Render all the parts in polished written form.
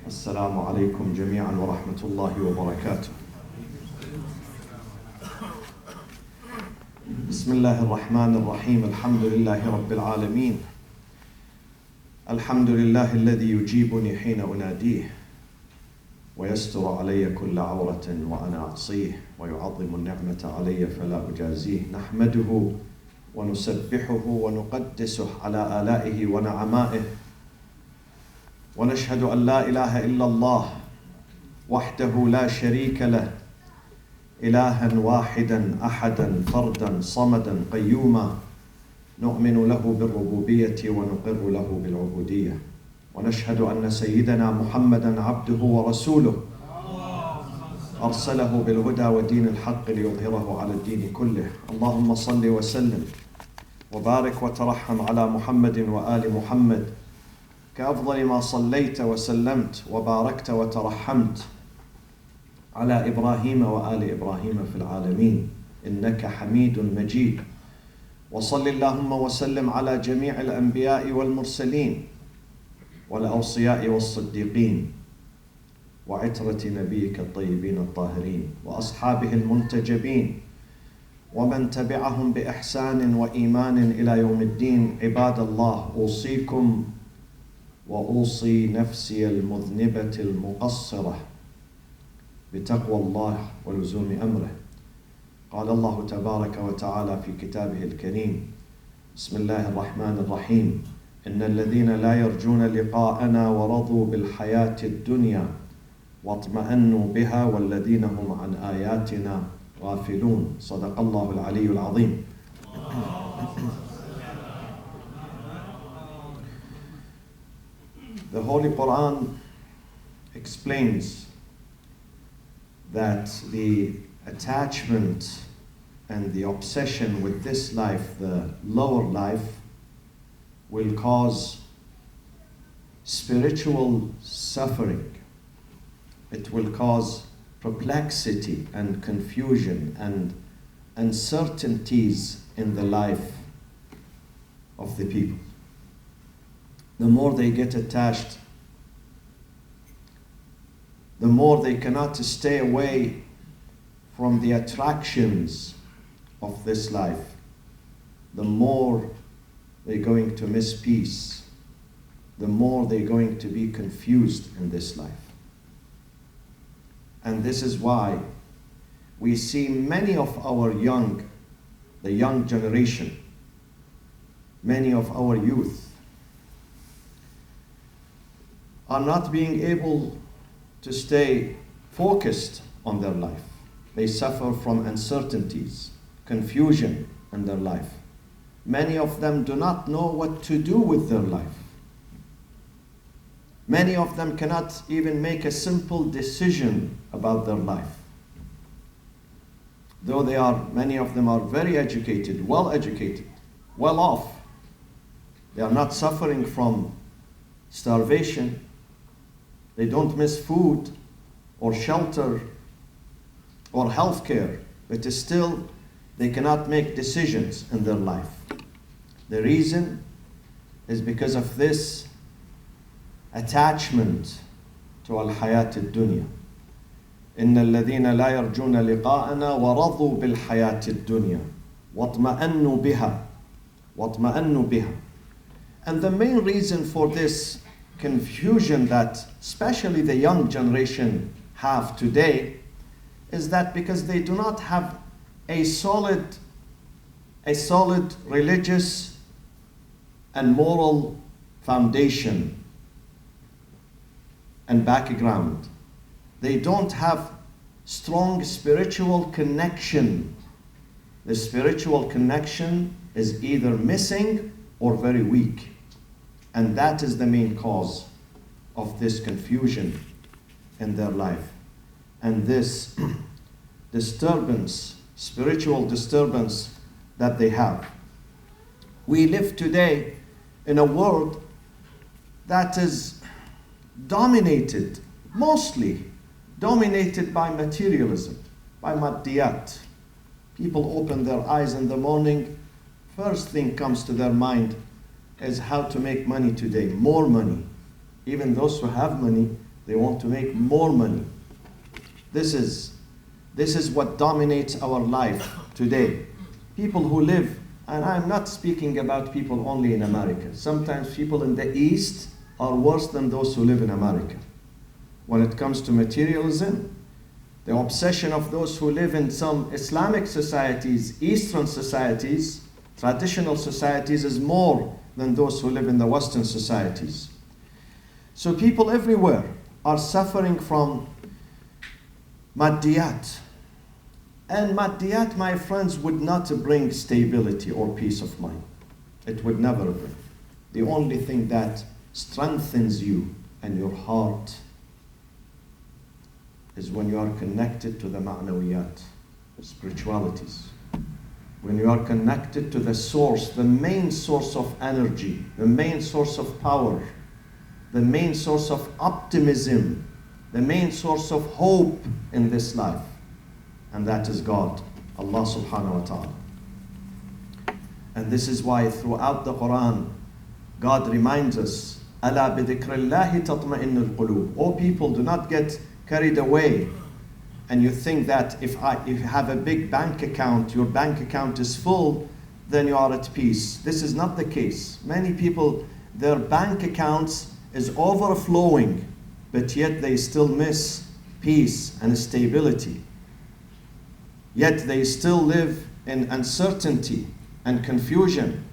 السلام عليكم جميعا ورحمة الله وبركاته. بسم الله الرحمن الرحيم. الحمد لله رب العالمين. الحمد لله الذي يجيبني حين أناديه ويستر علي كل عورة وأنا أعصيه ويعظم النعمة علي فلا أجازيه. نحمده ونسبحه ونقدسه على آلائه ونعمائه، ونشهد أن لا إله إلا الله وحده لا شريك له، إلها واحدا أحدا فردا صمدا قيوما، نؤمن له بالربوبية ونقر له بالعبودية، ونشهد أن سيدنا محمدا عبده ورسوله أرسله بالهدى ودين الحق ليظهره على الدين كله. اللهم صل وسلم وبارك وترحم على محمد وآل محمد كأفضل ما صليت وسلمت وباركت وترحمت على إبراهيم وآل إبراهيم في العالمين إنك حميد مجيد. وصل اللهم وسلم على جميع الأنبياء والمرسلين والأوصياء والصديقين وعترة نبيك الطيبين الطاهرين وأصحابه المنتجبين ومن تبعهم بإحسان وإيمان إلى يوم الدين. عباد الله، أوصيكم وأوصي نفسي المذنبة المقصرة بتقوى الله ولزوم أمره. قال الله تبارك وتعالى في كتابه الكريم: بسم الله الرحمن الرحيم. إن الذين لا يرجون لقاءنا ورضوا بالحياة الدنيا واطمأنوا بها والذين هم عن آياتنا غافلون. صدق الله العلي العظيم. The Holy Quran explains that the attachment and the obsession with this life, the lower life, will cause spiritual suffering. It will cause perplexity and confusion and uncertainties in the life of the people. The more they get attached, the more they cannot stay away from the attractions of this life, the more they're going to miss peace, the more they're going to be confused in this life. And this is why we see many of our the young generation, many of our youth are not being able to stay focused on their life. They suffer from uncertainties, confusion in their life. Many of them do not know what to do with their life. Many of them cannot even make a simple decision about their life. Though many of them are very educated, well off. They are not suffering from starvation. They don't miss food or shelter or health care, but still they cannot make decisions in their life. The reason is because of this attachment to al-hayat al-dunya. إن الذين لا يرجون لقاءنا ورضوا بالحياة الدنيا واطمأنوا بها. And the main reason for this confusion that especially the young generation have today is that because they do not have a solid religious and moral foundation and background. They don't have strong spiritual connection. The spiritual connection is either missing or very weak. And that is the main cause of this confusion in their life. And this disturbance, spiritual disturbance that they have. We live today in a world that is mostly dominated by materialism, by maddiyat. People open their eyes in the morning, first thing comes to their mind is how to make money today, more money. Even those who have money, They want to make more money. This is what dominates our life today. People who live, and I'm not speaking about people only in America. Sometimes people in the East are worse than those who live in America. When it comes to materialism, the obsession of those who live in some Islamic societies, Eastern societies, traditional societies, is more than those who live in the Western societies. So people everywhere are suffering from maddiyat. And maddiyat, my friends, would not bring stability or peace of mind. It would never bring. The only thing that strengthens you and your heart is when you are connected to the ma'nawiyat, spiritualities. When you are connected to the source, the main source of energy, the main source of power, the main source of optimism, the main source of hope in this life. And that is God, Allah subhanahu wa ta'ala. And this is why throughout the Quran, God reminds us, أَلَا بِذِكْرِ اللَّهِ تَطْمَئِنُّ الْقُلُوبِ. Oh people, do not get carried away. And you think that if you have a big bank account, your bank account is full, then you are at peace. This is not the case. Many people, their bank accounts is overflowing, but yet they still miss peace and stability. Yet they still live in uncertainty and confusion.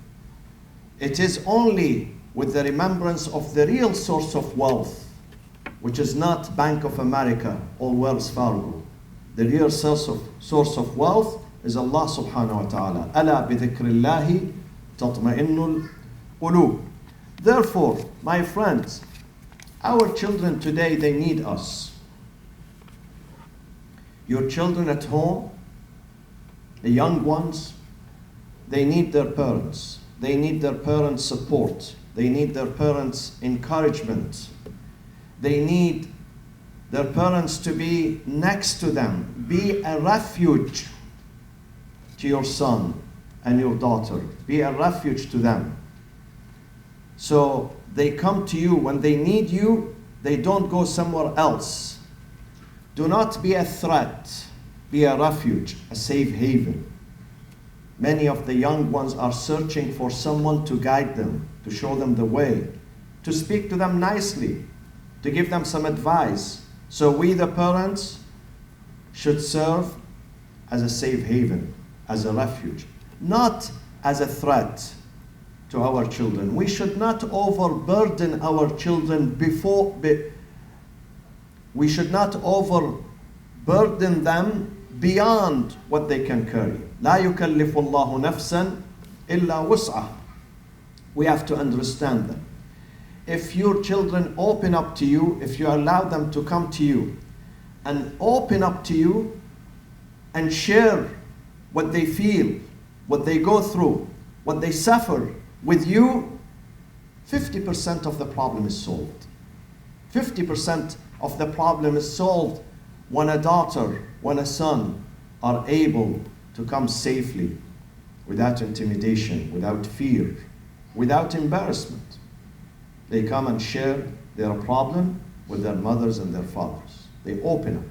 It is only with the remembrance of the real source of wealth, which is not Bank of America or Wells Fargo. The real source of wealth is Allah subhanahu wa ta'ala. أَلَا بِذِكْرِ اللَّهِ تَطْمَئِنُّ الْقُلُوبِ. Therefore, my friends, our children today, they need us. Your children at home, the young ones, they need their parents. They need their parents' support. They need their parents' encouragement. They need their parents to be next to them. Be a refuge to your son and your daughter. Be a refuge to them. So they come to you when they need you. They don't go somewhere else. Do not be a threat. Be a refuge, a safe haven. Many of the young ones are searching for someone to guide them, to show them the way, to speak to them nicely, to give them some advice. So we, the parents, should serve as a safe haven, as a refuge, not as a threat to our children. We should not overburden our children we should not overburden them beyond what they can carry. لا يكلف الله نفسا إلا وسعها. We have to understand that. If your children open up to you, if you allow them to come to you and open up to you and share what they feel, what they go through, what they suffer with you, 50% of the problem is solved. 50% of the problem is solved when a daughter, when a son are able to come safely, without intimidation, without fear, without embarrassment. They come and share their problem with their mothers and their fathers. They open up.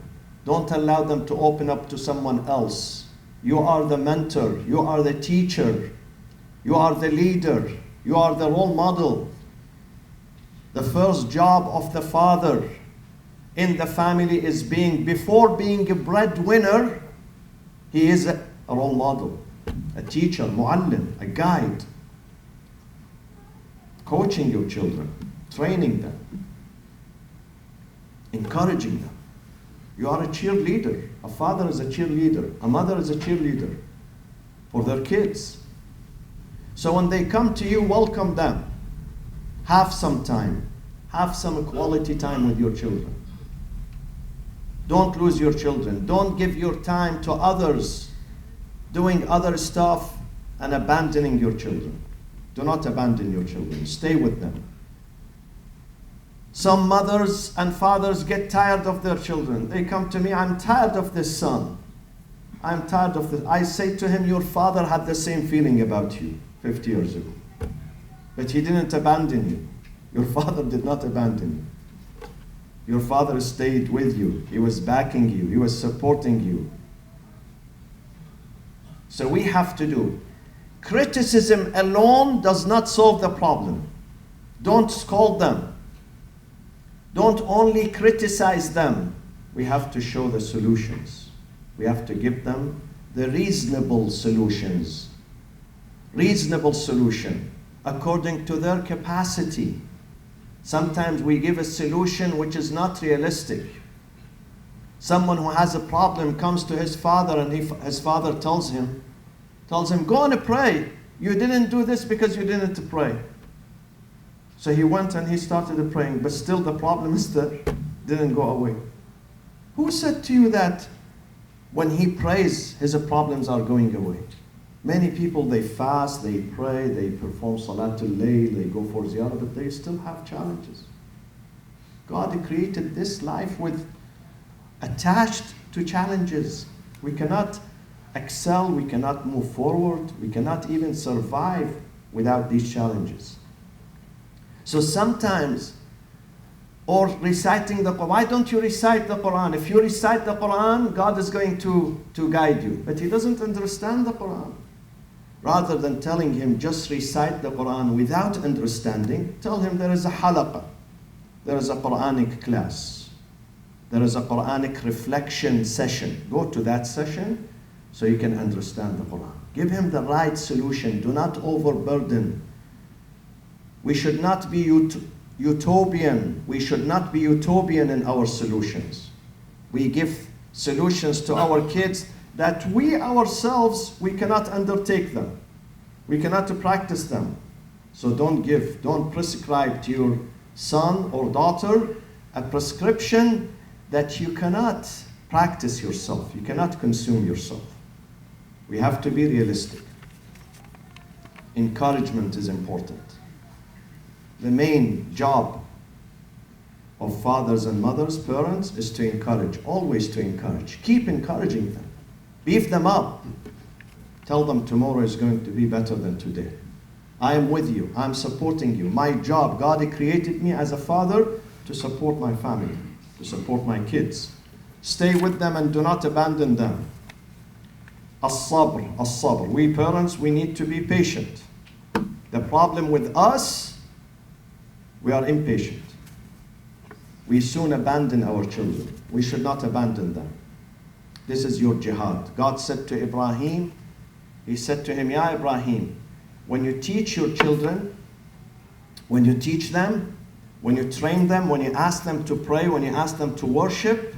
Don't allow them to open up to someone else. You are the mentor, you are the teacher, you are the leader, you are the role model. The first job of the father in the family is before being a breadwinner, he is a role model, a teacher, muallim, a guide, coaching your children, training them, encouraging them. You are a cheerleader. A father is a cheerleader. A mother is a cheerleader for their kids. So when they come to you, welcome them. Have some time. Have some quality time with your children. Don't lose your children. Don't give your time to others doing other stuff and abandoning your children. Do not abandon your children. Stay with them. Some mothers and fathers get tired of their children. They come to me, I'm tired of this son. I'm tired of this. I say to him, your father had the same feeling about you 50 years ago. But he didn't abandon you. Your father did not abandon you. Your father stayed with you. He was backing you. He was supporting you. So we have to do. Criticism alone does not solve the problem. Don't scold them. Don't only criticize them. We have to show the solutions. We have to give them the reasonable solutions. Reasonable solution according to their capacity. Sometimes we give a solution which is not realistic. Someone who has a problem comes to his father and his father tells him, go and pray. You didn't do this because you didn't pray. So he went and he started praying, but still the problem is there. Didn't go away. Who said to you that when he prays, his problems are going away? Many people, they fast, they pray, they perform salatul layl, they go for ziyarah, but they still have challenges. God created this life with attached to challenges. We cannot excel, we cannot move forward, we cannot even survive without these challenges. So sometimes, or reciting the Quran, why don't you recite the Quran? If you recite the Quran, God is going to guide you. But he doesn't understand the Quran. Rather than telling him just recite the Quran without understanding, tell him there is a halaqah, there is a Quranic class, there is a Quranic reflection session. Go to that session so you can understand the Quran. Give him the right solution. Do not overburden. We should not be utopian. We should not be utopian in our solutions. We give solutions to our kids that we ourselves, we cannot undertake them. We cannot practice them. So don't prescribe to your son or daughter a prescription that you cannot practice yourself. You cannot consume yourself. We have to be realistic. Encouragement is important. The main job of fathers and mothers, parents, is to encourage, always to encourage. Keep encouraging them. Beef them up. Tell them tomorrow is going to be better than today. I am with you. I'm supporting you. My job, God created me as a father to support my family, to support my kids. Stay with them and do not abandon them. As-sabr, as-sabr. We parents, we need to be patient. The problem with us, we are impatient. We soon abandon our children. We should not abandon them. This is your jihad. God said to Ibrahim, he said to him, Ya Ibrahim, when you teach your children, when you teach them, when you train them, when you ask them to pray, when you ask them to worship,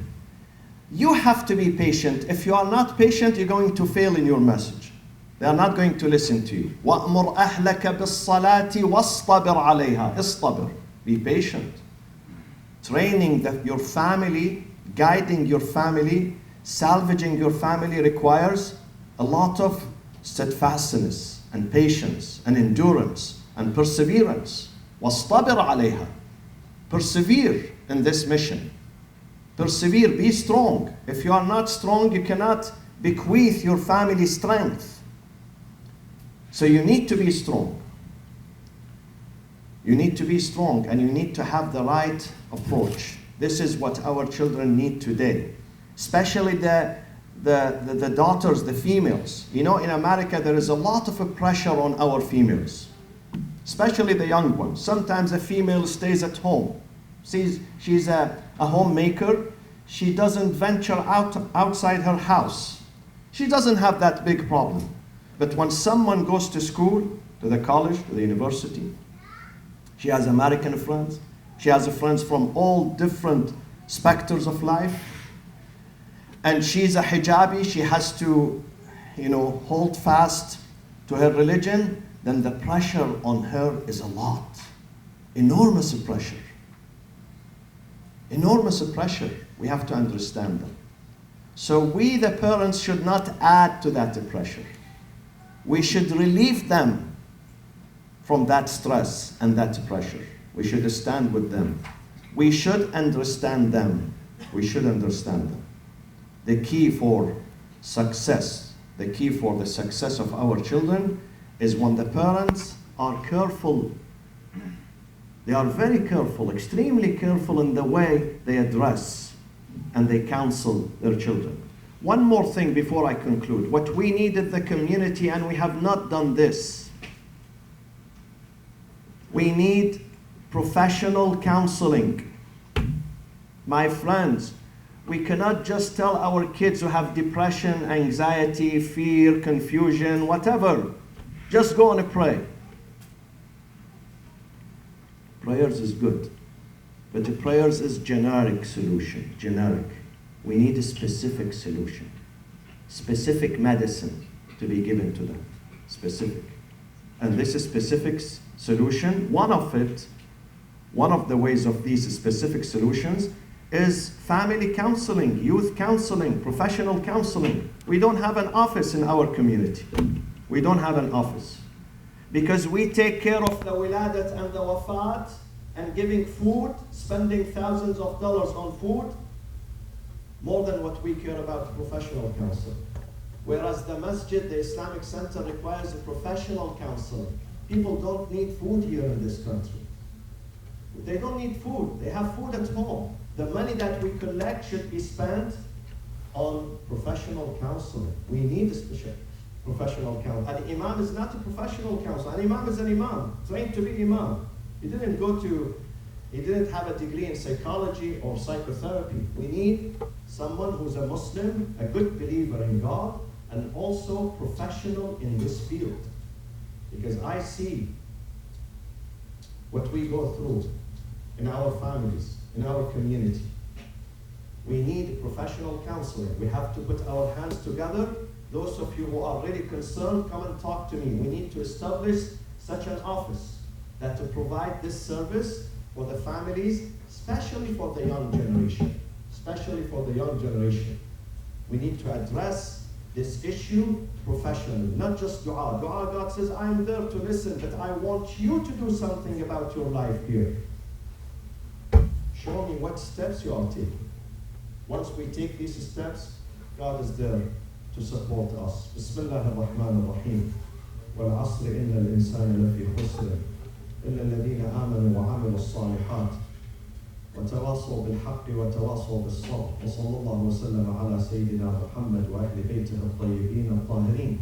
you have to be patient. If you are not patient, you're going to fail in your message. They are not going to listen to you. وَأْمُرْ أَهْلَكَ بِالصَّلَاةِ وَاصْطَبِرْ عَلَيْهَا. اصطبر. Be patient. Training your family, guiding your family, salvaging your family requires a lot of steadfastness and patience and endurance and perseverance. وَاصْطَبِرْ عَلَيْهَا. Persevere in this mission. Persevere, be strong. If you are not strong, you cannot bequeath your family strength. So you need to be strong. You need to be strong and you need to have the right approach. This is what our children need today. Especially the daughters, the females. You know, in America, there is a lot of pressure on our females. Especially the young ones. Sometimes a female stays at home. She's a homemaker. She doesn't venture outside her house. She doesn't have that big problem. But when someone goes to school, to the college, to the university, she has American friends. She has friends from all different specters of life. And she's a hijabi. She has to, hold fast to her religion. Then the pressure on her is a lot. Enormous pressure. Enormous pressure. We have to understand that. So we, the parents, should not add to that pressure. We should relieve them from that stress and that pressure. We should stand with them. We should understand them. We should understand them. The key for success, the key for the success of our children is when the parents are careful They are very careful, extremely careful in the way they address and they counsel their children. One more thing before I conclude. What we need in the community, and we have not done this, we need professional counseling. My friends, we cannot just tell our kids who have depression, anxiety, fear, confusion, whatever, just go and pray. Prayers is good, but the prayers is generic solution, generic. We need a specific solution, specific medicine to be given to them, specific. And this is specific solution, one of the ways of these specific solutions is family counseling, youth counseling, professional counseling. We don't have an office in our community. We don't have an office. Because we take care of the wiladat and the wafat and giving food, spending thousands of dollars on food, more than what we care about professional counseling. Whereas the masjid, the Islamic center, requires a professional counseling. People don't need food here in this country. They don't need food. They have food at home. The money that we collect should be spent on professional counseling. We need a special professional counselor. An imam is not a professional counselor. An imam is an imam, trained to be imam. He didn't have a degree in psychology or psychotherapy. We need someone who's a Muslim, a good believer in God, and also professional in this field. Because I see what we go through in our families, in our community. We need professional counseling. We have to put our hands together. Those of you who are really concerned, come and talk to me. We need to establish such an office that to provide this service for the families, especially for the young generation. Especially for the young generation. We need to address this issue professionally, not just dua. Dua, God says, I'm there to listen, but I want you to do something about your life here. Show me what steps you are taking. Once we take these steps, God is there to support us. Bismillah ar-Rahman ar-Rahim. وَالْعَصْرِ إِنَّ الْإِنسَانَ لَفِي خُسْرٍ إِلَّا الَّذِينَ آمَنُوا وَعَمِلُوا الصَّالِحَاتِ وتواصوا بالحق وتواصوا بالصبر وصلى الله وسلم على سيدنا محمد وأهل بيته الطيبين الطاهرين